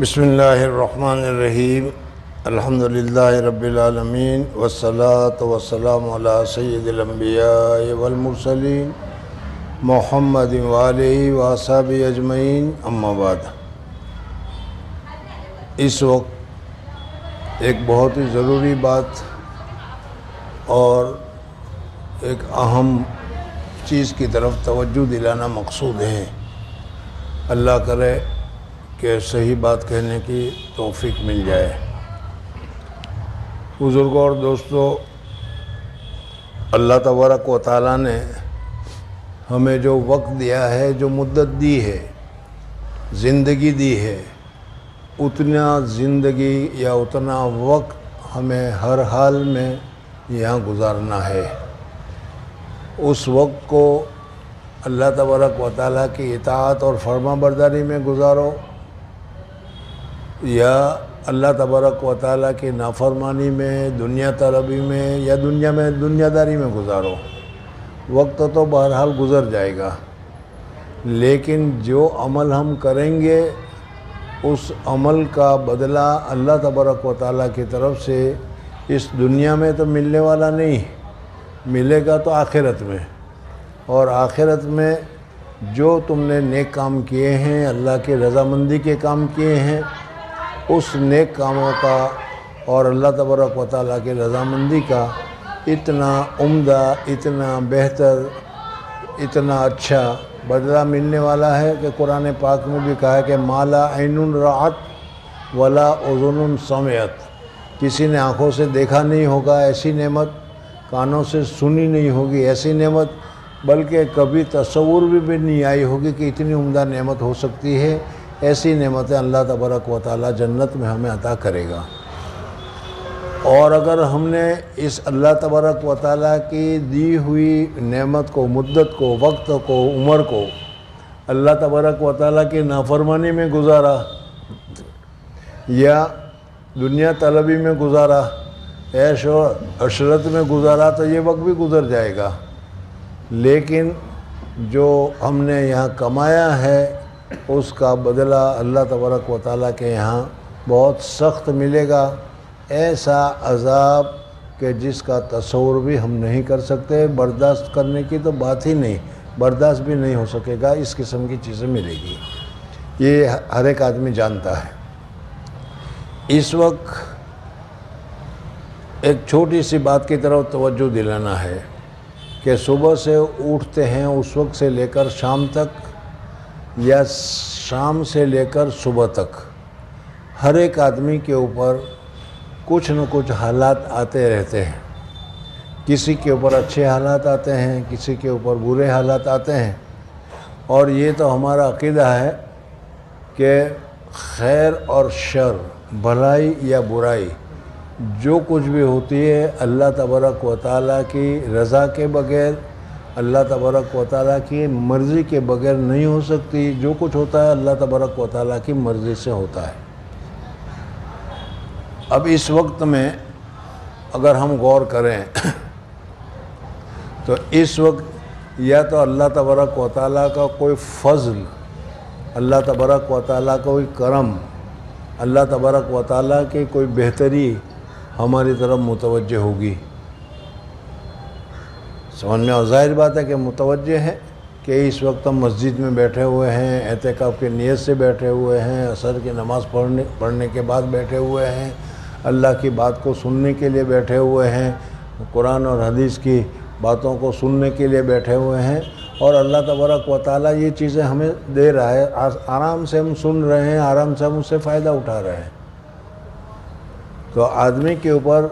بسم اللہ الرحمن الرحیم الحمد للہ رب العالمین والصلاة والسلام علی سید الانبیاء والمرسلین محمد وآلہ وصحبہ اجمعین اما بعد۔ اس وقت ایک بہت ہی ضروری بات اور ایک اہم چیز کی طرف توجہ دلانا مقصود ہے۔ اللہ کرے کہ صحیح بات کہنے کی توفیق مل جائے۔ بزرگوں اور دوستو، اللہ تبارک و تعالیٰ نے ہمیں جو وقت دیا ہے، جو مدت دی ہے، زندگی دی ہے، اتنا زندگی یا اتنا وقت ہمیں ہر حال میں یہاں گزارنا ہے۔ اس وقت کو اللہ تبارک و تعالیٰ کی اطاعت اور فرما برداری میں گزارو یا اللہ تبارک و تعالیٰ کی نافرمانی میں، دنیا طلبی میں یا دنیا داری میں گزارو۔ وقت تو بہرحال گزر جائے گا، لیکن جو عمل ہم کریں گے اس عمل کا بدلہ اللہ تبارک و تعالیٰ کی طرف سے اس دنیا میں تو ملنے والا نہیں، ملے گا تو آخرت میں۔ اور آخرت میں جو تم نے نیک کام کیے ہیں، اللہ کی رضامندی کے کام کیے ہیں، اس نیک کاموں کا اور اللہ تبارک و تعالیٰ کی رضامندی کا اتنا عمدہ، اتنا بہتر، اتنا اچھا بدلہ ملنے والا ہے کہ قرآن پاک میں بھی کہا ہے کہ ما لا عین رأت ولا اذن سمعت۔ کسی نے آنکھوں سے دیکھا نہیں ہوگا ایسی نعمت، کانوں سے سنی نہیں ہوگی ایسی نعمت، بلکہ کبھی تصور بھی نہیں آئی ہوگی کہ اتنی عمدہ نعمت ہو سکتی ہے۔ ایسی نعمتیں اللہ تبارک و تعالیٰ جنت میں ہمیں عطا کرے گا۔ اور اگر ہم نے اس اللہ تبارک و تعالیٰ کی دی ہوئی نعمت کو، مدت کو، وقت کو، عمر کو اللہ تبارک و تعالیٰ کی نافرمانی میں گزارا یا دنیا طلبی میں گزارا، عیش و عشرت میں گزارا، تو یہ وقت بھی گزر جائے گا۔ لیکن جو ہم نے یہاں کمایا ہے اس کا بدلہ اللہ تبارک و تعالیٰ کے یہاں بہت سخت ملے گا، ایسا عذاب کہ جس کا تصور بھی ہم نہیں کر سکتے، برداشت کرنے کی تو بات ہی نہیں، برداشت بھی نہیں ہو سکے گا، اس قسم کی چیزیں ملے گی۔ یہ ہر ایک آدمی جانتا ہے۔ اس وقت ایک چھوٹی سی بات کی طرف توجہ دلانا ہے کہ صبح سے اٹھتے ہیں اس وقت سے لے کر شام تک یا شام سے لے کر صبح تک ہر ایک آدمی کے اوپر کچھ نہ کچھ حالات آتے رہتے ہیں۔ کسی کے اوپر اچھے حالات آتے ہیں، کسی کے اوپر برے حالات آتے ہیں، اور یہ تو ہمارا عقیدہ ہے کہ خیر اور شر، بھلائی یا برائی، جو کچھ بھی ہوتی ہے اللہ تبارک و تعالیٰ کی رضا کے بغیر، اللہ تبارک و تعالیٰ کی مرضی کے بغیر نہیں ہو سکتی۔ جو کچھ ہوتا ہے اللہ تبارک و تعالیٰ کی مرضی سے ہوتا ہے۔ اب اس وقت میں اگر ہم غور کریں تو اس وقت یا تو اللہ تبارک و تعالیٰ کا کوئی فضل، اللہ تبارک و تعالیٰ کا کوئی کرم، اللہ تبارک و تعالیٰ کی کوئی بہتری ہماری طرف متوجہ ہوگی۔ سمجھ میں، اور ظاہر بات ہے کہ متوجہ ہے کہ اس وقت ہم مسجد میں بیٹھے ہوئے ہیں، اعتکاف کی نیت سے بیٹھے ہوئے ہیں، عصر کی نماز پڑھنے کے بعد بیٹھے ہوئے ہیں، اللہ کی بات کو سننے کے لیے بیٹھے ہوئے ہیں، قرآن اور حدیث کی باتوں کو سننے کے لیے بیٹھے ہوئے ہیں، اور اللہ تبارک و تعالیٰ یہ چیزیں ہمیں دے رہا ہے، آرام سے ہم سن رہے ہیں، آرام سے ہم اس سے فائدہ اٹھا رہے ہیں۔ تو آدمی کے اوپر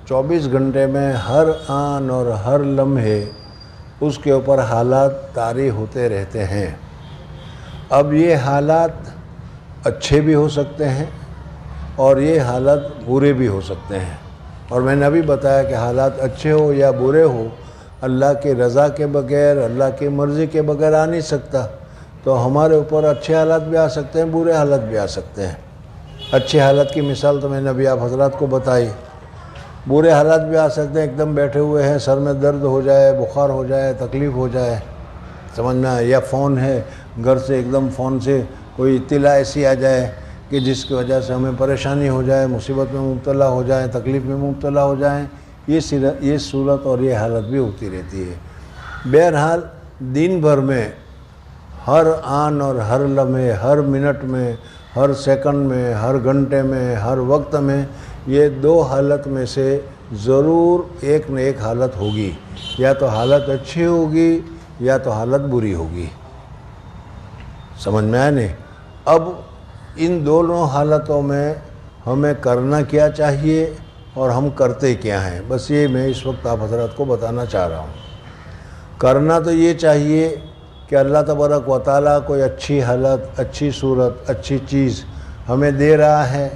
24 گھنٹے میں ہر آن اور ہر لمحے اس کے اوپر حالات طاری ہوتے رہتے ہیں۔ اب یہ حالات اچھے بھی ہو سکتے ہیں اور یہ حالات برے بھی ہو سکتے ہیں، اور میں نے ابھی بتایا کہ حالات اچھے ہو یا برے ہو، اللہ کی رضا کے بغیر، اللہ کی مرضی کے بغیر آ نہیں سکتا۔ تو ہمارے اوپر اچھے حالات بھی آ سکتے ہیں، برے حالات بھی آ سکتے ہیں۔ اچھے حالات کی مثال تو میں نے ابھی آپ حضرات کو بتائی، برے حالات بھی آ سکتے ہیں، ایک دم بیٹھے ہوئے ہیں، سر میں درد ہو جائے، بخار ہو جائے، تکلیف ہو جائے، سمجھنا، یا فون ہے، گھر سے ایک دم فون سے کوئی اطلاع ایسی آ جائے کہ جس کی وجہ سے ہمیں پریشانی ہو جائے، مصیبت میں مبتلا ہو جائیں، تکلیف میں مبتلا ہو جائیں، یہ صورت اور یہ حالت بھی ہوتی رہتی ہے۔ بہرحال دن بھر میں ہر آن اور ہر لمحے، ہر منٹ میں، ہر سیکنڈ میں، ہر گھنٹے میں، ہر وقت میں یہ دو حالت میں سے ضرور ایک نہ ایک حالت ہوگی، یا تو حالت اچھی ہوگی یا تو حالت بری ہوگی۔ سمجھ میں آئے نہیں؟ اب ان دونوں حالتوں میں ہمیں کرنا کیا چاہیے اور ہم کرتے کیا ہیں، بس یہ میں اس وقت آپ حضرات کو بتانا چاہ رہا ہوں۔ کرنا تو یہ چاہیے کہ اللہ تبارک و تعالیٰ کوئی اچھی حالت، اچھی صورت، اچھی چیز ہمیں دے رہا ہے،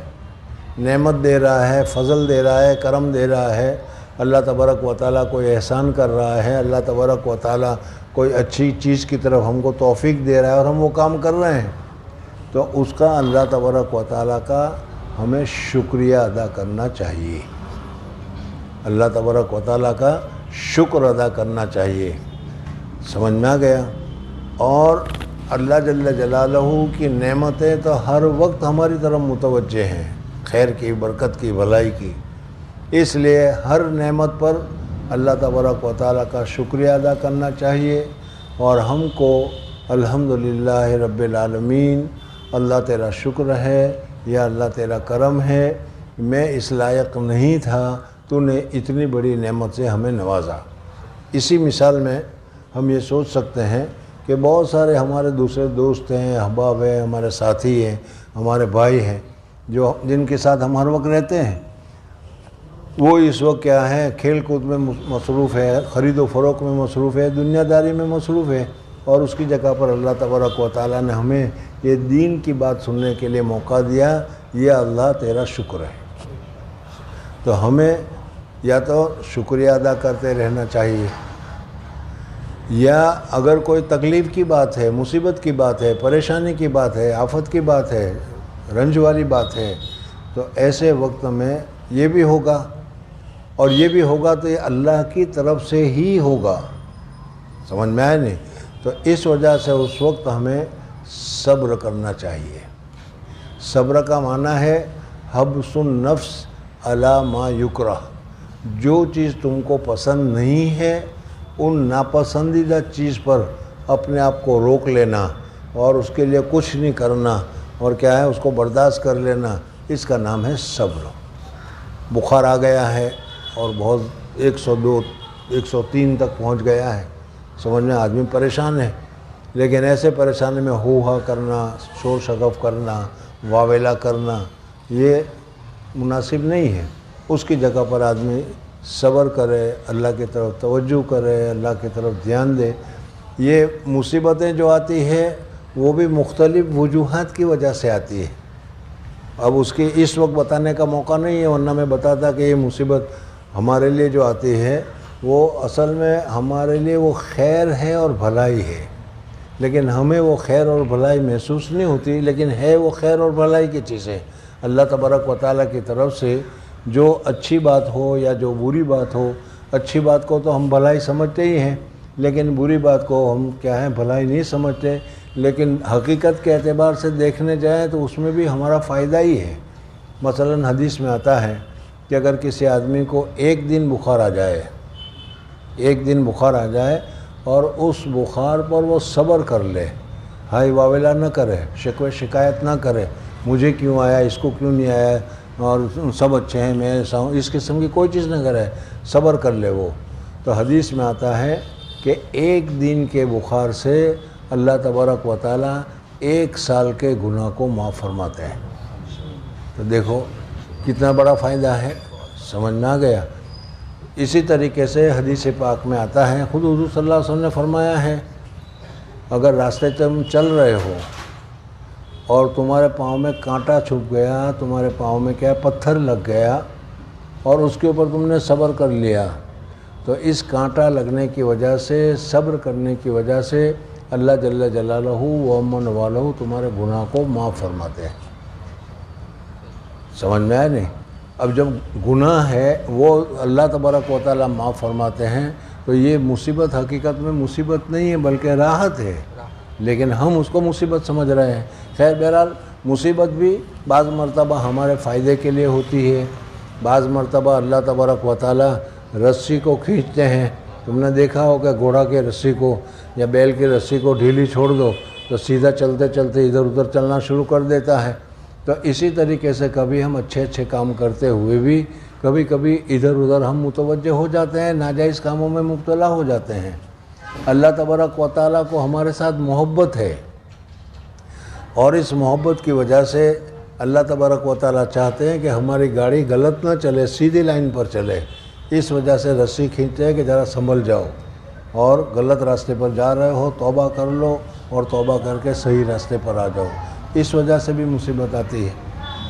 نعمت دے رہا ہے، فضل دے رہا ہے، کرم دے رہا ہے، اللہ تبارک و تعالیٰ کوئی احسان کر رہا ہے، اللہ تبارک و تعالیٰ کوئی اچھی چیز کی طرف ہم کو توفیق دے رہا ہے اور ہم وہ کام کر رہے ہیں، تو اس کا اللہ تبارک و تعالیٰ کا ہمیں شکریہ ادا کرنا چاہیے، اللہ تبارک و تعالیٰ کا شکر ادا کرنا چاہیے۔ سمجھ میں آ گیا؟ اور اللہ جل جلالہ کی نعمتیں تو ہر وقت ہماری طرف متوجہ ہیں، خیر کی، برکت کی، بھلائی کی، اس لیے ہر نعمت پر اللہ تبارک و تعالیٰ کا شکریہ ادا کرنا چاہیے، اور ہم کو الحمدللہ رب العالمین، اللہ تیرا شکر ہے، یا اللہ تیرا کرم ہے، میں اس لائق نہیں تھا، تو نے اتنی بڑی نعمت سے ہمیں نوازا۔ اسی مثال میں ہم یہ سوچ سکتے ہیں کہ بہت سارے ہمارے دوسرے دوست ہیں، احباب ہیں، ہمارے ساتھی ہیں، ہمارے بھائی ہیں، جن کے ساتھ ہم ہر وقت رہتے ہیں، وہ اس وقت کیا ہے، کھیل کود میں مصروف ہے، خرید و فروخت میں مصروف ہے، دنیا داری میں مصروف ہے، اور اس کی جگہ پر اللہ تبارک و تعالیٰ نے ہمیں یہ دین کی بات سننے کے لیے موقع دیا، یہ اللہ تیرا شکر ہے۔ تو ہمیں یا تو شکریہ ادا کرتے رہنا چاہیے، یا اگر کوئی تکلیف کی بات ہے، مصیبت کی بات ہے، پریشانی کی بات ہے، آفت کی بات ہے، رنج والی بات ہے، تو ایسے وقت میں یہ بھی ہوگا، اور یہ بھی ہوگا تو یہ اللہ کی طرف سے ہی ہوگا۔ سمجھ میں آئے نہیں؟ تو اس وجہ سے اس وقت ہمیں صبر کرنا چاہیے۔ صبر کا معنی ہے حبس النفس علی ما یکرہ، جو چیز تم کو پسند نہیں ہے ان ناپسندیدہ چیز پر اپنے آپ کو روک لینا، اور اس کے لیے کچھ نہیں کرنا، اور کیا ہے، اس کو برداشت کر لینا، اس کا نام ہے صبر۔ بخار آ گیا ہے اور بہت 102 103 تک پہنچ گیا ہے، سمجھ میں آدمی پریشان ہے، لیکن ایسے پریشانی میں ہو ہا کرنا، شور شگف کرنا، واویلا کرنا، یہ مناسب نہیں ہے۔ اس کی جگہ پر آدمی صبر کرے، اللہ کی طرف توجہ کرے، اللہ کی طرف دھیان دے۔ یہ مصیبتیں جو آتی ہے وہ بھی مختلف وجوہات کی وجہ سے آتی ہے، اب اس کی اس وقت بتانے کا موقع نہیں ہے، ورنہ میں بتاتا کہ یہ مصیبت ہمارے لیے جو آتی ہے وہ اصل میں ہمارے لیے وہ خیر ہے اور بھلائی ہے، لیکن ہمیں وہ خیر اور بھلائی محسوس نہیں ہوتی، لیکن ہے وہ خیر اور بھلائی کی چیزیں اللہ تبارک و تعالیٰ کی طرف سے۔ جو اچھی بات ہو یا جو بری بات ہو، اچھی بات کو تو ہم بھلائی سمجھتے ہی ہیں، لیکن بری بات کو ہم کیا ہے، بھلائی نہیں سمجھتے، لیکن حقیقت کے اعتبار سے دیکھنے جائیں تو اس میں بھی ہمارا فائدہ ہی ہے۔ مثلا حدیث میں آتا ہے کہ اگر کسی آدمی کو ایک دن بخار آ جائے اور اس بخار پر وہ صبر کر لے، ہائی واویلا نہ کرے، شکوے شکایت نہ کرے، مجھے کیوں آیا، اس کو کیوں نہیں آیا، اور سب اچھے ہیں، میں ایسا ہوں، اس قسم کی کوئی چیز نہ کرے، صبر کر لے وہ، تو حدیث میں آتا ہے کہ ایک دن کے بخار سے اللہ تبارک و تعالیٰ 1 سال کے گناہ کو معاف فرماتے ہیں۔ تو دیکھو کتنا بڑا فائدہ ہے، سمجھ میں آ گیا۔ اسی طریقے سے حدیث پاک میں آتا ہے، خود حضور صلی اللہ علیہ وسلم نے فرمایا ہے، اگر راستے تم چل رہے ہو اور تمہارے پاؤں میں کانٹا چھپ گیا، تمہارے پاؤں میں کیا پتھر لگ گیا، اور اس کے اوپر تم نے صبر کر لیا، تو اس کانٹا لگنے کی وجہ سے، صبر کرنے کی وجہ سے اللہ جل جلالہ و امن والہ تمہارے گناہ کو معاف فرماتے ہیں۔ سمجھ میں آئے نہیں؟ اب جب گناہ ہے وہ اللہ تبارک و تعالیٰ معاف فرماتے ہیں، تو یہ مصیبت حقیقت میں مصیبت نہیں ہے بلکہ راحت ہے، لیکن ہم اس کو مصیبت سمجھ رہے ہیں۔ خیر بہرحال مصیبت بھی بعض مرتبہ ہمارے فائدے کے لیے ہوتی ہے، بعض مرتبہ اللہ تبارک و تعالیٰ رسی کو کھینچتے ہیں۔ تم نے دیکھا ہو کہ گھوڑا کے رسی کو یا بیل کی رسی کو ڈھیلی چھوڑ دو تو سیدھا چلتے چلتے ادھر ادھر چلنا شروع کر دیتا ہے۔ تو اسی طریقے سے کبھی ہم اچھے کام کرتے ہوئے بھی کبھی کبھی ادھر ادھر ہم متوجہ ہو جاتے ہیں، ناجائز کاموں میں مبتلا ہو جاتے ہیں۔ اللہ تبارک و تعالیٰ کو ہمارے ساتھ محبت ہے، اور اس محبت کی وجہ سے اللہ تبارک و تعالیٰ چاہتے ہیں کہ ہماری گاڑی غلط نہ چلے، سیدھی لائن پر چلے۔ اس وجہ سے رسی کھینچتے ہیں کہ ذرا سنبھل جاؤ، اور غلط راستے پر جا رہے ہو توبہ کر لو، اور توبہ کر کے صحیح راستے پر آ جاؤ۔ اس وجہ سے بھی مصیبت آتی ہے،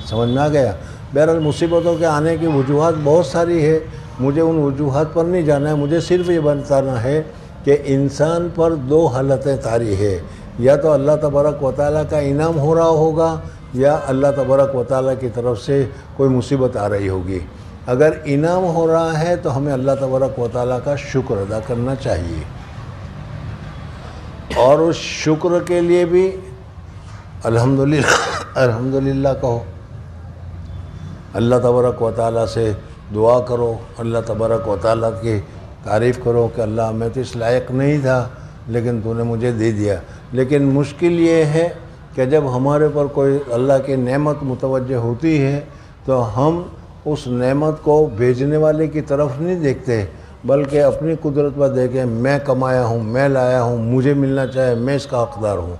سمجھ میں آ گیا۔ بہرحال مصیبتوں کے آنے کی وجوہات بہت ساری ہے، مجھے ان وجوہات پر نہیں جانا ہے، مجھے صرف یہ بتانا ہے کہ انسان پر دو حالتیں طاری ہے، یا تو اللہ تبارک و تعالیٰ کا انعام ہو رہا ہوگا، یا اللہ تبارک و تعالیٰ کی طرف سے کوئی مصیبت آ رہی ہوگی۔ اگر انعام ہو رہا ہے تو ہمیں اللہ تبارک و تعالیٰ کا شکر ادا کرنا چاہیے، اور اس شکر کے لیے بھی الحمدللہ کہو، اللہ تبارک و تعالیٰ سے دعا کرو، اللہ تبارک و تعالیٰ کی تعریف کرو کہ اللہ میں تو اس لائق نہیں تھا لیکن تو نے مجھے دے دیا۔ لیکن مشکل یہ ہے کہ جب ہمارے پر کوئی اللہ کی نعمت متوجہ ہوتی ہے تو ہم اس نعمت کو بھیجنے والے کی طرف نہیں دیکھتے، بلکہ اپنی قدرت پر دیکھیں، میں کمایا ہوں، میں لایا ہوں، مجھے ملنا چاہے، میں اس کا حقدار ہوں۔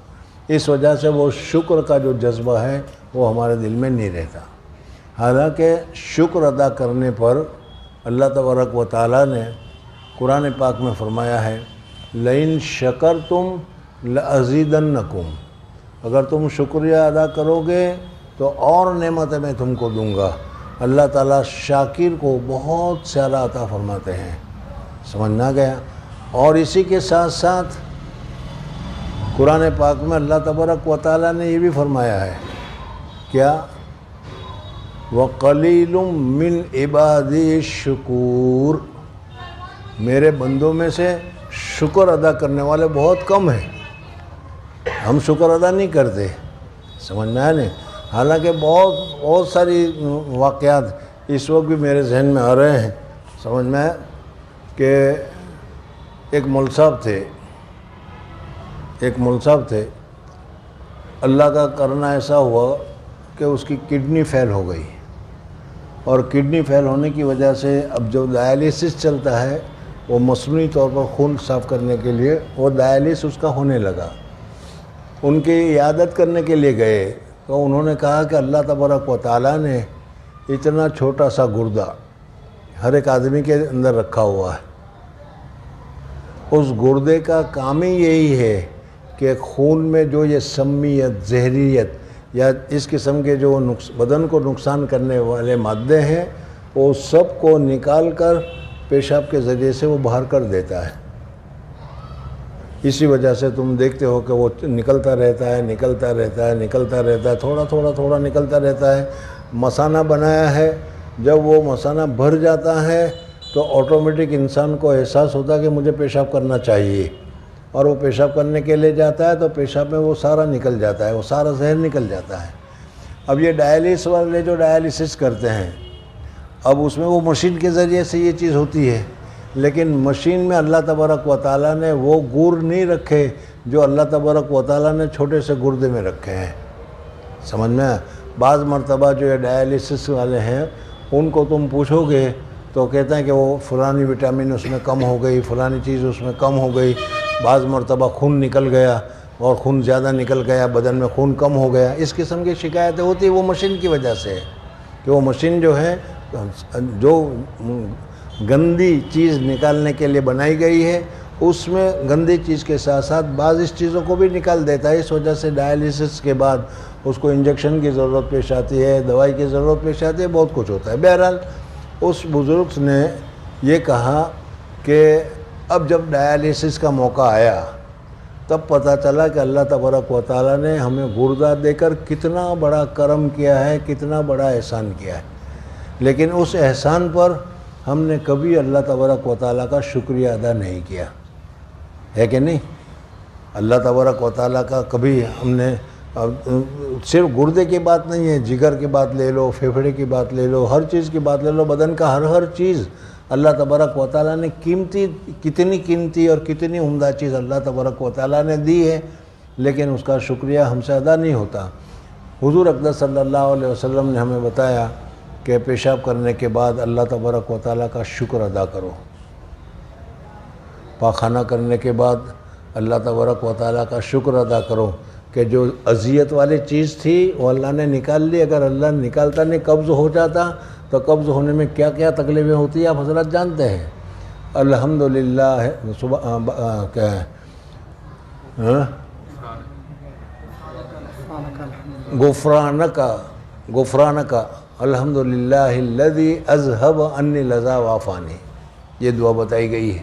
اس وجہ سے وہ شکر کا جو جذبہ ہے وہ ہمارے دل میں نہیں رہتا۔ حالانکہ شکر ادا کرنے پر اللہ تبارک و تعالیٰ نے قرآن پاک میں فرمایا ہے، لَإِن شَكَرْتُمْ لَأَزِيدَنَّكُمْ، اگر تم شکریہ ادا کرو گے تو اور نعمتیں میں تم کو دوں گا۔ اللہ تعالیٰ شاکر کو بہت زیادہ عطا فرماتے ہیں، سمجھنا گیا۔ اور اسی کے ساتھ ساتھ قرآن پاک میں اللہ تبارک و تعالیٰ نے یہ بھی فرمایا ہے، کیا وَقَلِيلٌ مِّنْ عِبَادِي الشُّكُورُ، میرے بندوں میں سے شکر ادا کرنے والے بہت کم ہیں۔ ہم شکر ادا نہیں کرتے، سمجھنا ہے نہیں۔ حالانکہ بہت ساری واقعات اس وقت بھی میرے ذہن میں آ رہے ہیں، سمجھ میں کہ ایک مول صاحب تھے، اللہ کا کرنا ایسا ہوا کہ اس کی کڈنی فیل ہو گئی، اور کڈنی فیل ہونے کی وجہ سے اب جو ڈائلیسس چلتا ہے وہ مصنوعی طور پر خون صاف کرنے کے لیے وہ ڈائلیسس اس کا ہونے لگا۔ ان کی عیادت کرنے کے لیے گئے تو انہوں نے کہا کہ اللہ تبارک و تعالیٰ نے اتنا چھوٹا سا گردہ ہر ایک آدمی کے اندر رکھا ہوا ہے، اس گردے کا کام ہی یہی ہے کہ خون میں جو یہ سمیت، زہریت یا اس قسم کے جو بدن کو نقصان کرنے والے مادے ہیں وہ سب کو نکال کر پیشاب کے ذریعے سے وہ باہر کر دیتا ہے۔ اسی وجہ سے تم دیکھتے ہو کہ وہ نکلتا رہتا ہے، تھوڑا نکلتا رہتا ہے۔ مثانہ بنایا ہے، جب وہ مثانہ بھر جاتا ہے تو آٹومیٹک انسان کو احساس ہوتا ہے کہ مجھے پیشاب کرنا چاہیے، اور وہ پیشاب کرنے کے لیے جاتا ہے تو پیشاب میں وہ سارا نکل جاتا ہے، وہ سارا زہر نکل جاتا ہے۔ اب یہ ڈائلیسس والے جو ڈائلیسس کرتے ہیں، اب اس میں وہ مشین کے ذریعے سے یہ چیز ہوتی ہے، لیکن مشین میں اللہ تبارک و تعالیٰ نے وہ گر نہیں رکھے جو اللہ تبارک و تعالیٰ نے چھوٹے سے گردے میں رکھے ہیں، سمجھ میں۔ بعض مرتبہ جو یہ ڈائلیسس والے ہیں ان کو تم پوچھو گے تو کہتے ہیں کہ وہ فلانی وٹامن اس میں کم ہو گئی، فلانی چیز اس میں کم ہو گئی، بعض مرتبہ خون نکل گیا اور خون زیادہ نکل گیا، بدن میں خون کم ہو گیا، اس قسم کی شکایتیں ہوتی ہیں۔ وہ مشین کی وجہ سے ہے کہ وہ مشین جو ہے جو گندی چیز نکالنے کے لیے بنائی گئی ہے اس میں گندی چیز کے ساتھ ساتھ بعض اس چیزوں کو بھی نکال دیتا ہے۔ اس وجہ سے ڈائلیسس کے بعد اس کو انجیکشن کی ضرورت پیش آتی ہے، دوائی کی ضرورت پیش آتی ہے، بہت کچھ ہوتا ہے۔ بہرحال اس بزرگ نے یہ کہا کہ اب جب ڈائلیسس کا موقع آیا تب پتہ چلا کہ اللہ تبارک و تعالیٰ نے ہمیں گردہ دے کر کتنا بڑا کرم کیا ہے، کتنا بڑا احسان کیا ہے، لیکن اس احسان پر ہم نے کبھی اللہ تبارک و تعالیٰ کا شکریہ ادا نہیں کیا ہے کہ نہیں۔ اللہ تبارک و تعالیٰ کا کبھی ہم نے اب صرف گردے کی بات نہیں ہے، جگر کی بات لے لو، پھیپھڑے کی بات لے لو، ہر چیز کی بات لے لو، بدن کا ہر چیز اللہ تبارک و تعالیٰ نے کتنی قیمتی اور کتنی عمدہ چیز اللہ تبارک و تعالیٰ نے دی ہے، لیکن اس کا شکریہ ہم سے ادا نہیں ہوتا۔ حضور اقدس صلی اللہ علیہ وسلم نے ہمیں بتایا کہ پیشاب کرنے کے بعد اللہ تبارک و تعالیٰ کا شکر ادا کرو، پاخانہ کرنے کے بعد اللہ تبارک و تعالیٰ کا شکر ادا کرو کہ جو اذیت والی چیز تھی وہ اللہ نے نکال لی۔ اگر اللہ نکالتا نہیں، قبض ہو جاتا تو قبض ہونے میں کیا کیا تکلیفیں ہوتی ہیں آپ حضرات جانتے ہیں۔ الحمدللہ کیا ہے غفرانک الحمدللہ الذی اذہب عنی العذا وعافانی، یہ دعا بتائی گئی ہے۔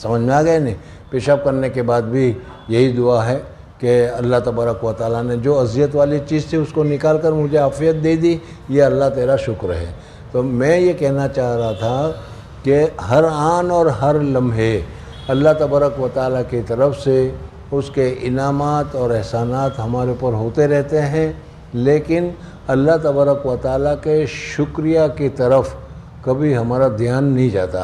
سمجھ میں آ گئے نہیں؟ پیشاب کرنے کے بعد بھی یہی دعا ہے کہ اللہ تبارک و تعالیٰ نے جو اذیت والی چیز تھی اس کو نکال کر مجھے عافیت دے دی، یہ اللہ تیرا شکر ہے۔ تو میں یہ کہنا چاہ رہا تھا کہ ہر آن اور ہر لمحے اللہ تبارک و تعالیٰ کی طرف سے اس کے انعامات اور احسانات ہمارے اوپر ہوتے رہتے ہیں، لیکن اللہ تبارک و تعالیٰ کے شکریہ کی طرف کبھی ہمارا دھیان نہیں جاتا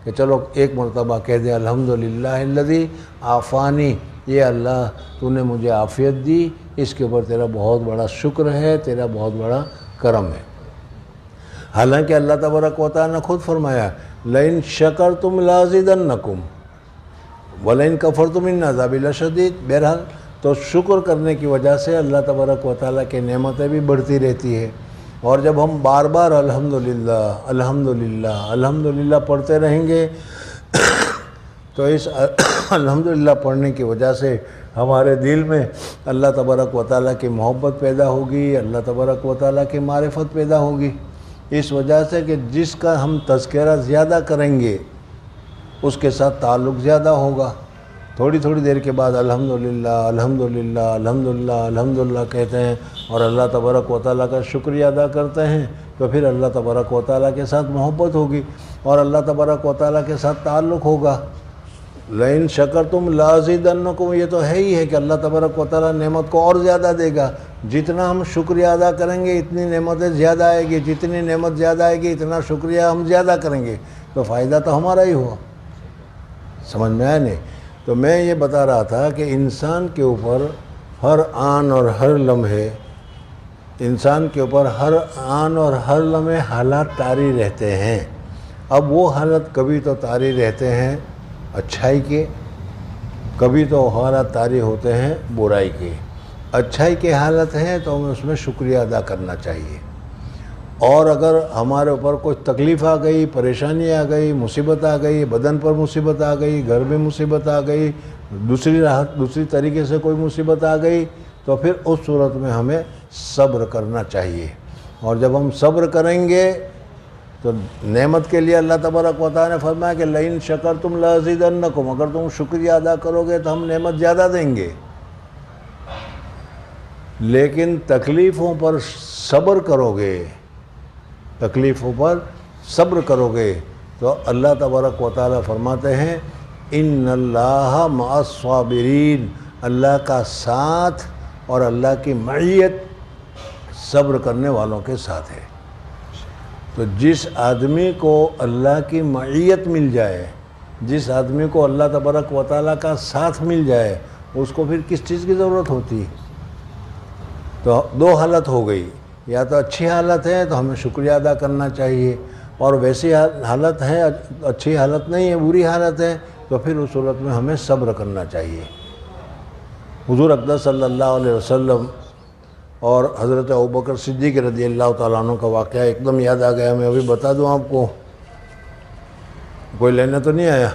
کہ چلو ایک مرتبہ کہہ دے الحمدللہ الذی عافانی، یہ اللہ تو نے مجھے عافیت دی، اس کے اوپر تیرا بہت بڑا شکر ہے، تیرا بہت بڑا کرم ہے۔ حالانکہ اللہ تبارک و تعالیٰ نے خود فرمایا لئن شکرتم لازیدنکم وَلَئِن كَفَرْتُمْ إِنَّ عَذَابِي لَشَدِيدٌ۔ بہرحال تو شکر کرنے کی وجہ سے اللہ تبارک و تعالیٰ کی نعمتیں بھی بڑھتی رہتی ہے، اور جب ہم بار بار الحمدللہ الحمدللہ الحمدللہ پڑھتے رہیں گے تو اس الحمدللہ پڑھنے کی وجہ سے ہمارے دل میں اللہ تبارک و تعالیٰ کی محبت پیدا ہوگی، اللہ تبارک و تعالیٰ کی معرفت پیدا ہوگی، اس وجہ سے کہ جس کا ہم تذکرہ زیادہ کریں گے اس کے ساتھ تعلق زیادہ ہوگا۔ تھوڑی دیر کے بعد الحمدللہ الحمدللہ الحمدللہ الحمدللہ کہتے ہیں اور اللہ تبارک و تعالیٰ کا شکریہ ادا کرتے ہیں، تو پھر اللہ تبارک و تعالیٰ کے ساتھ محبت ہوگی اور اللہ تبارک و تعالیٰ کے ساتھ تعلق ہوگا۔ لئن شکرتم لازیدنکم، یہ تو ہے ہی ہے کہ اللہ تبارک و تعالیٰ نعمت کو اور زیادہ دے گا، جتنا ہم شکریہ ادا کریں گے اتنی نعمتیں زیادہ آئے گی، جتنی نعمت زیادہ آئے گی اتنا شکریہ ہم زیادہ کریں گے، تو فائدہ تو ہمارا ہی ہوا۔ سمجھ میں آیا نہیں؟ تو میں یہ بتا رہا تھا کہ انسان کے اوپر ہر آن اور ہر لمحے حالات طاری رہتے ہیں۔ اب وہ حالت کبھی تو طاری رہتے ہیں اچھائی کے، کبھی تو حالات طاری ہوتے ہیں برائی کے۔ اچھائی کے حالت ہیں تو ہمیں اس میں شکریہ ادا کرنا چاہیے، اور اگر ہمارے اوپر کوئی تکلیف آ گئی، پریشانی آ گئی، مصیبت آ گئی، بدن پر مصیبت آ گئی، گھر میں مصیبت آ گئی، دوسری طریقے سے کوئی مصیبت آ گئی، تو پھر اس صورت میں ہمیں صبر کرنا چاہیے، اور جب ہم صبر کریں گے تو نعمت کے لیے اللہ تبارک و تعالیٰ نے فرمایا کہ لئن شکرتم لازیدنکم، اگر تم شکریہ ادا کرو گے تو ہم نعمت زیادہ دیں گے، لیکن تکلیفوں پر صبر کرو گے، تکلیفوں پر صبر کرو گے تو اللہ تبارک و تعالیٰ فرماتے ہیں ان اللہ مع الصابرین، اللہ کا ساتھ اور اللہ کی معیت صبر کرنے والوں کے ساتھ ہے۔ تو جس آدمی کو اللہ کی معیت مل جائے، جس آدمی کو اللہ تبارک و تعالیٰ کا ساتھ مل جائے، اس کو پھر کس چیز کی ضرورت ہوتی؟ تو دو حالت ہو گئی، یا تو اچھی حالت ہے تو ہمیں شکریہ ادا کرنا چاہیے، اور ویسی حالت ہے اچھی حالت نہیں ہے، بری حالت ہے، تو پھر اس صورت میں ہمیں صبر کرنا چاہیے۔ حضور اقدس صلی اللہ علیہ وسلم اور حضرت ابوبکر صدیق رضی اللہ تعالیٰ عنہ کا واقعہ ایک دم یاد آ گیا، میں ابھی بتا دوں آپ کو، کوئی لینے تو نہیں آیا؟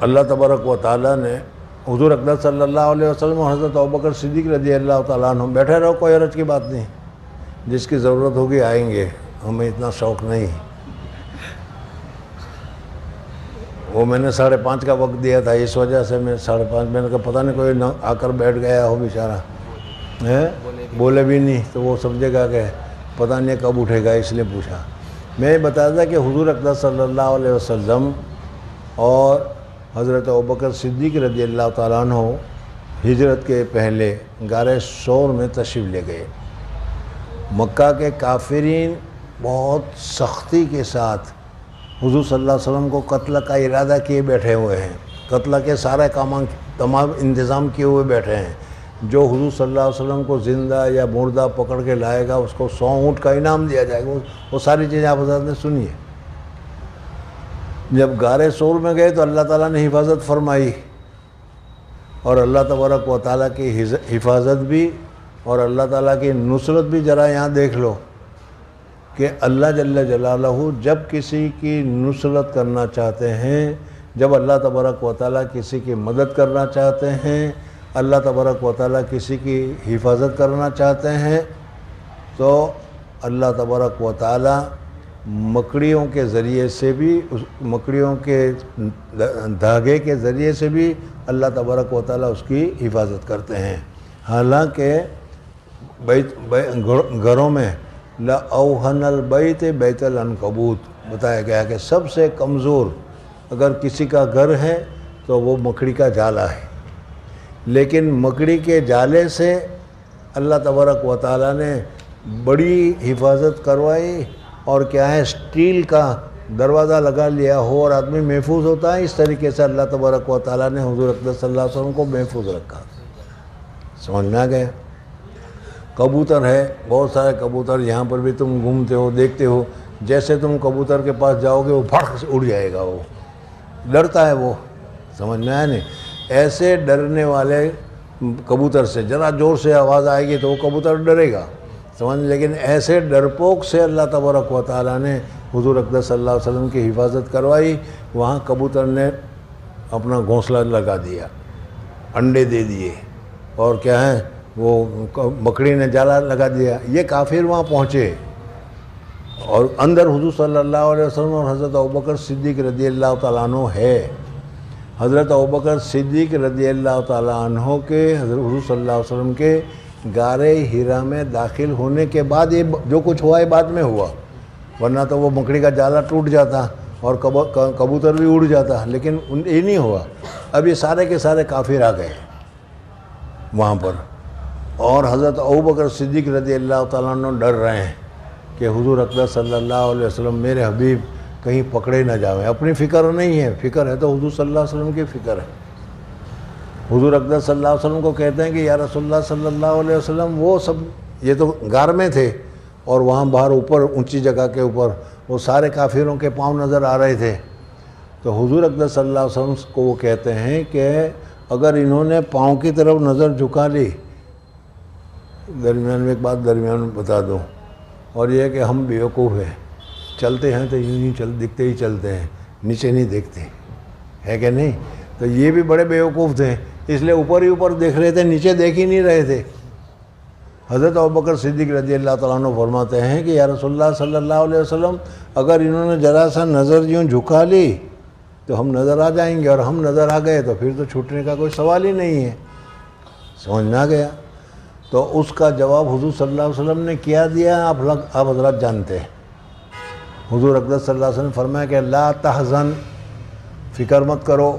اللہ تبارک و تعالیٰ نے حضور اقدس صلی اللہ علیہ وسلم اور حضرت ابوبکر صدیق رضی اللہ تعالیٰ عنہ بیٹھے رہو، کوئی حرج کی بات نہیں، جس کی ضرورت ہوگی آئیں گے، ہمیں اتنا شوق نہیں۔ وہ میں نے 5:30 کا وقت دیا تھا، اس وجہ سے میں 5:30 میں نے کہا پتہ نہیں کوئی نہ آ کر بیٹھ گیا ہو بیچارہ، بولے بھی نہیں تو وہ سمجھے گا کہ پتہ نہیں کب اٹھے گا، اس لیے پوچھا۔ میں یہ بتا تھا کہ حضور اقدس صلی اللہ علیہ وسلم اور حضرت ابوبکر صدیق رضی اللہ تعالیٰ عنہ ہجرت کے پہلے غار ثور میں تشریف لے گئے۔ مکہ کے کافرین بہت سختی کے ساتھ حضور صلی اللہ علیہ وسلم کو قتل کا ارادہ کیے بیٹھے ہوئے ہیں، قتل کے سارے تمام انتظام کیے ہوئے بیٹھے ہیں۔ جو حضور صلی اللہ علیہ وسلم کو زندہ یا مردہ پکڑ کے لائے گا اس کو 100 اونٹ کا انعام دیا جائے گا۔ وہ ساری چیزیں آپ حضرت نے سنی ہے۔ جب غار ثور میں گئے تو اللہ تعالیٰ نے حفاظت فرمائی، اور اللہ تبارک و تعالیٰ کی حفاظت بھی اور اللہ تعالیٰ کی نصرت بھی ذرا یہاں دیکھ لو کہ اللہ جل جلالہ جب کسی کی نصرت کرنا چاہتے ہیں، جب اللہ تبارک و تعالیٰ کسی کی مدد کرنا چاہتے ہیں، اللہ تبارک و تعالیٰ کسی کی حفاظت کرنا چاہتے ہیں، تو اللہ تبارک و تعالیٰ مکڑیوں کے ذریعے سے بھی، مکڑیوں کے دھاگے کے ذریعے سے بھی اللہ تبارک و تعالیٰ اس کی حفاظت کرتے ہیں۔ حالانکہ گھروں میں لَأَوْهَنَ الْبَيْتِ بَيْتَ الْعَنْكَبُوتِ بتایا گیا کہ سب سے کمزور اگر کسی کا گھر ہے تو وہ مکڑی کا جالا ہے، لیکن مکڑی کے جالے سے اللہ تبارک و تعالیٰ نے بڑی حفاظت کروائی، اور کیا ہے اسٹیل کا دروازہ لگا لیا ہو اور آدمی محفوظ ہوتا ہے، اس طریقے سے اللہ تبارک و تعالیٰ نے حضور اقدس صلی اللہ علیہ وسلم کو محفوظ رکھا۔ سمجھ میں آ گیا؟ کبوتر ہے، بہت سارے کبوتر، یہاں پر بھی تم گھومتے ہو دیکھتے ہو، جیسے تم کبوتر کے پاس جاؤ گے وہ پھڑک سے اڑ جائے گا، وہ ڈرتا ہے، وہ سمجھ میں آیا نہیں؟ ایسے ڈرنے والے کبوتر سے ذرا زور سے آواز آئے گی تو وہ کبوتر ڈرے گا، سمجھ، لیکن ایسے ڈرپوک سے اللہ تبارک و تعالیٰ نے حضور اقدس صلی اللہ علیہ وسلم کی حفاظت کروائی۔ وہاں کبوتر نے اپنا گھونسلہ لگا دیا، انڈے دے دیے، اور کیا ہے وہ مکڑی نے جالا لگا دیا۔ یہ کافر وہاں پہنچے اور اندر حضور صلی اللہ علیہ وسلم اور حضرت ابوبکر صدیق رضی اللہ تعالیٰ عنہ ہے۔ حضرت ابوبکر صدیق رضی اللہ تعالیٰ عنہ کے حضرت حضور صلی اللہ علیہ وسلم کے غار حرا میں داخل ہونے کے بعد یہ جو کچھ ہوا ہے بعد میں ہوا، ورنہ تو وہ مکڑی کا جالا ٹوٹ جاتا اور کبوتر بھی اڑ جاتا، لیکن یہ نہیں ہوا۔ اب یہ سارے کے سارے کافر آ گئے وہاں پر، اور حضرت ابوبکر صدیق رضی اللہ تعالیٰ عنہ ڈر رہے ہیں کہ حضور اقدس صلی اللہ علیہ وسلم میرے حبیب کہیں پکڑے نہ جاویں۔ اپنی فکر نہیں ہے، فکر ہے تو حضور صلی اللہ علیہ وسلم کی فکر ہے۔ حضور اقدس صلی اللہ علیہ وسلم کو کہتے ہیں کہ یا رسول اللہ صلی اللہ علیہ وسلم، وہ سب یہ تو غار میں تھے، اور وہاں باہر اوپر اونچی جگہ کے اوپر وہ سارے کافروں کے پاؤں نظر آ رہے تھے۔ تو حضور اقدس صلی اللہ علیہ وسلم کو وہ کہتے ہیں کہ اگر انہوں نے پاؤں کی طرف نظر جھکا لی، درمیان میں ایک بات درمیان میں بتا دوں، اور یہ ہے کہ ہم بیوقوف ہیں، چلتے ہیں تو یوں ہی دکھتے ہی چلتے ہیں، نیچے نہیں دیکھتے، ہے کہ نہیں؟ تو یہ بھی بڑے بیوقوف تھے، اس لیے اوپر ہی اوپر دیکھ رہے تھے، نیچے دیکھ ہی نہیں رہے تھے۔ حضرت ابوبکر صدیق رضی اللہ تعالیٰ عنہ فرماتے ہیں کہ یا رسول اللہ صلی اللہ علیہ وسلم، اگر انہوں نے ذرا سا نظر یوں جھکا لی تو ہم نظر آ جائیں گے، اور ہم نظر آ گئے تو پھر تو چھوٹنے کا کوئی سوال ہی نہیں ہے۔ سمجھ میں آ گیا؟ تو اس کا جواب حضور صلی اللہ علیہ وسلم نے کیا دیا آپ حضرات جانتے ہیں۔ حضور اقدس صلی اللہ علیہ وسلم فرمایا کہ لا تحزن، فکر مت کرو،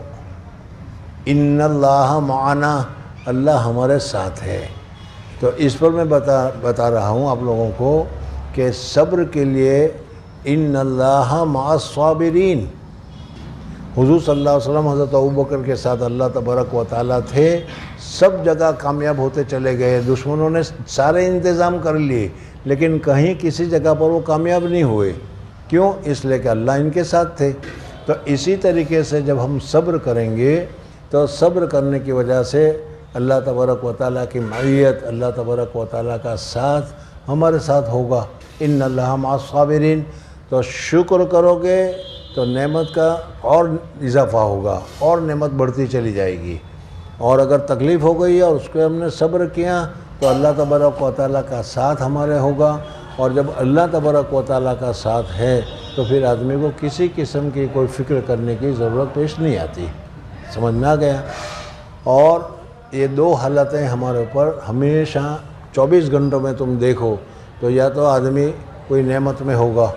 ان اللہ معنا، اللہ ہمارے ساتھ ہے۔ تو اس پر میں بتا رہا ہوں آپ لوگوں کو کہ صبر کے لیے ان اللہ مع الصابرین، حضور صلی اللہ علیہ وسلم حضرت ابوبکر کے ساتھ اللہ تبارک و تعالیٰ تھے، سب جگہ کامیاب ہوتے چلے گئے، دشمنوں نے سارے انتظام کر لیے لیکن کہیں کسی جگہ پر وہ کامیاب نہیں ہوئے۔ کیوں؟ اس لیے کہ اللہ ان کے ساتھ تھے۔ تو اسی طریقے سے جب ہم صبر کریں گے تو صبر کرنے کی وجہ سے اللہ تبارک و تعالیٰ کی معیت، اللہ تبارک و تعالیٰ کا ساتھ ہمارے ساتھ ہوگا۔ ان اللہ مع الصابرین، تو شکر کرو گے تو نعمت کا اور اضافہ ہوگا اور نعمت بڑھتی چلی جائے گی، اور اگر تکلیف ہو گئی اور اس کو ہم نے صبر کیا تو اللہ تبارک و تعالیٰ کا ساتھ ہمارے ہوگا، اور جب اللہ تبارک و تعالیٰ کا ساتھ ہے تو پھر آدمی کو کسی قسم کی کوئی فکر کرنے کی ضرورت پیش نہیں آتی۔ سمجھ میں آ گیا؟ اور یہ دو حالتیں ہمارے اوپر ہمیشہ 24 گھنٹوں میں تم دیکھو تو یا تو آدمی کوئی نعمت میں ہوگا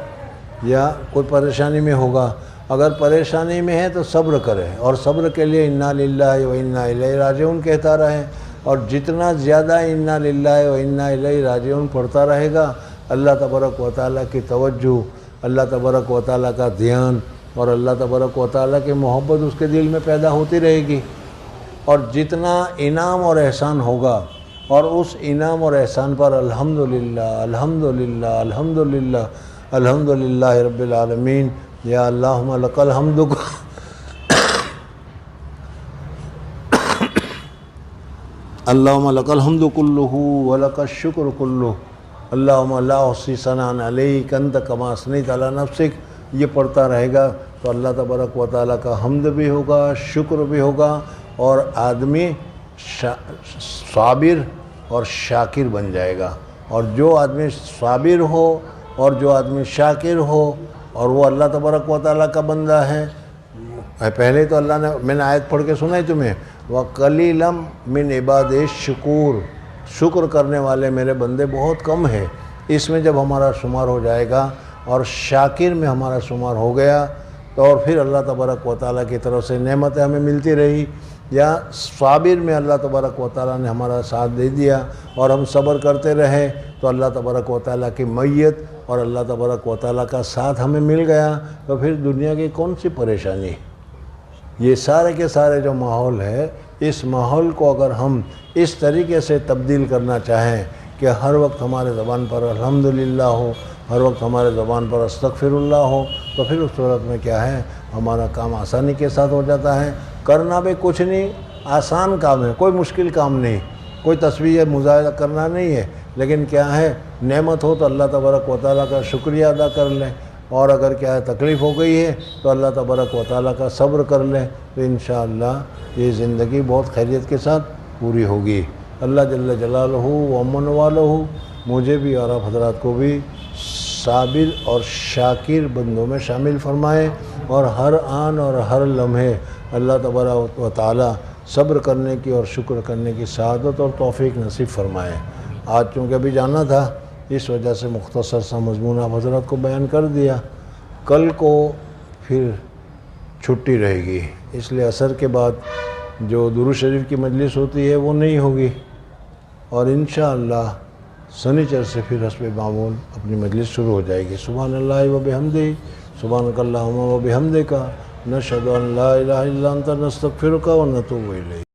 یا کوئی پریشانی میں ہوگا۔ اگر پریشانی میں ہے تو صبر کرے، اور صبر کے لیے انا للہ و انا الیہ راجعون کہتا رہے، اور جتنا زیادہ انا للہ و انا الیہ راجعون پڑھتا رہے گا، اللہ تبارک و تعالیٰ کی توجہ، اللہ تبارک و تعالیٰ کا دھیان اور اللہ تبارک و تعالیٰ کی محبت اس کے دل میں پیدا ہوتی رہے گی، اور جتنا انعام اور احسان ہوگا، اور اس انعام اور احسان پر الحمدللہ الحمدللہ الحمدللہ الحمدللہ رب العالمین، یا اللہم لک الحمد، اللہم لک الحمد کلہ ولک الشکر کلہ، اللہم لا احصی ثناء علیک انت کما اثنیت علی نفسک، یہ پڑھتا رہے گا تو اللہ تبارک و تعالیٰ کا حمد بھی ہوگا، شکر بھی ہوگا، اور آدمی صابر اور شاکر بن جائے گا۔ اور جو آدمی صابر ہو اور جو آدمی شاکر ہو اور وہ اللہ تبارک و تعالیٰ کا بندہ ہے، پہلے تو اللہ نے، میں نے آیت پڑھ کے سنائی تمہیں، وَقَلِيلًا مِّنْ عِبَادِي الشُّكُورُ، شکر کرنے والے میرے بندے بہت کم ہیں۔ اس میں جب ہمارا شمار ہو جائے گا اور شاکر میں ہمارا شمار ہو گیا تو اور پھر اللہ تبارک و تعالیٰ کی طرف سے نعمتیں ہمیں ملتی رہی، یا صابر میں اللہ تبارک و تعالیٰ نے ہمارا ساتھ دے دیا اور ہم صبر کرتے رہے تو اللہ تبارک و تعالیٰ کی معیت اور اللہ تبارک و تعالیٰ کا ساتھ ہمیں مل گیا، تو پھر دنیا کی کون سی پریشانی؟ یہ سارے کے سارے جو ماحول ہے، اس ماحول کو اگر ہم اس طریقے سے تبدیل کرنا چاہیں کہ ہر وقت ہمارے زبان پر الحمدللہ ہو، ہر وقت ہمارے زبان پر استغفر اللہ ہو، تو پھر اس صورت میں کیا ہے، ہمارا کام آسانی کے ساتھ ہو جاتا ہے۔ کرنا بھی کچھ نہیں، آسان کام ہے، کوئی مشکل کام نہیں، کوئی تسبیح مظاہرہ کرنا نہیں ہے، لیکن کیا ہے، نعمت ہو تو اللہ تبارک و تعالیٰ کا شکریہ ادا کر لیں، اور اگر کیا ہے تکلیف ہو گئی ہے تو اللہ تبارک و تعالیٰ کا صبر کر لیں، تو انشاءاللہ یہ زندگی بہت خیریت کے ساتھ پوری ہوگی۔ اللہ جل جلالہ و امن والہ مجھے بھی اور آپ حضرات کو بھی صابر اور شاکر بندوں میں شامل فرمائے، اور ہر آن اور ہر لمحے اللہ تبارک و تعالیٰ صبر کرنے کی اور شکر کرنے کی سعادت اور توفیق نصیب فرمائے۔ آج چونکہ ابھی جانا تھا، اس وجہ سے مختصر سا مضمون آپ حضرات کو بیان کر دیا، کل کو پھر چھٹی رہے گی، اس لیے عصر کے بعد جو درود شریف کی مجلس ہوتی ہے وہ نہیں ہوگی، اور انشاءاللہ سنیچر سے پھر حسب معمول اپنی مجلس شروع ہو جائے گی۔ سبحان اللہ و بحمدہ، سبحانک اللہم و بحمدک، نشہد ان لا الہ الا انت نستغفرک و نتوب الیک۔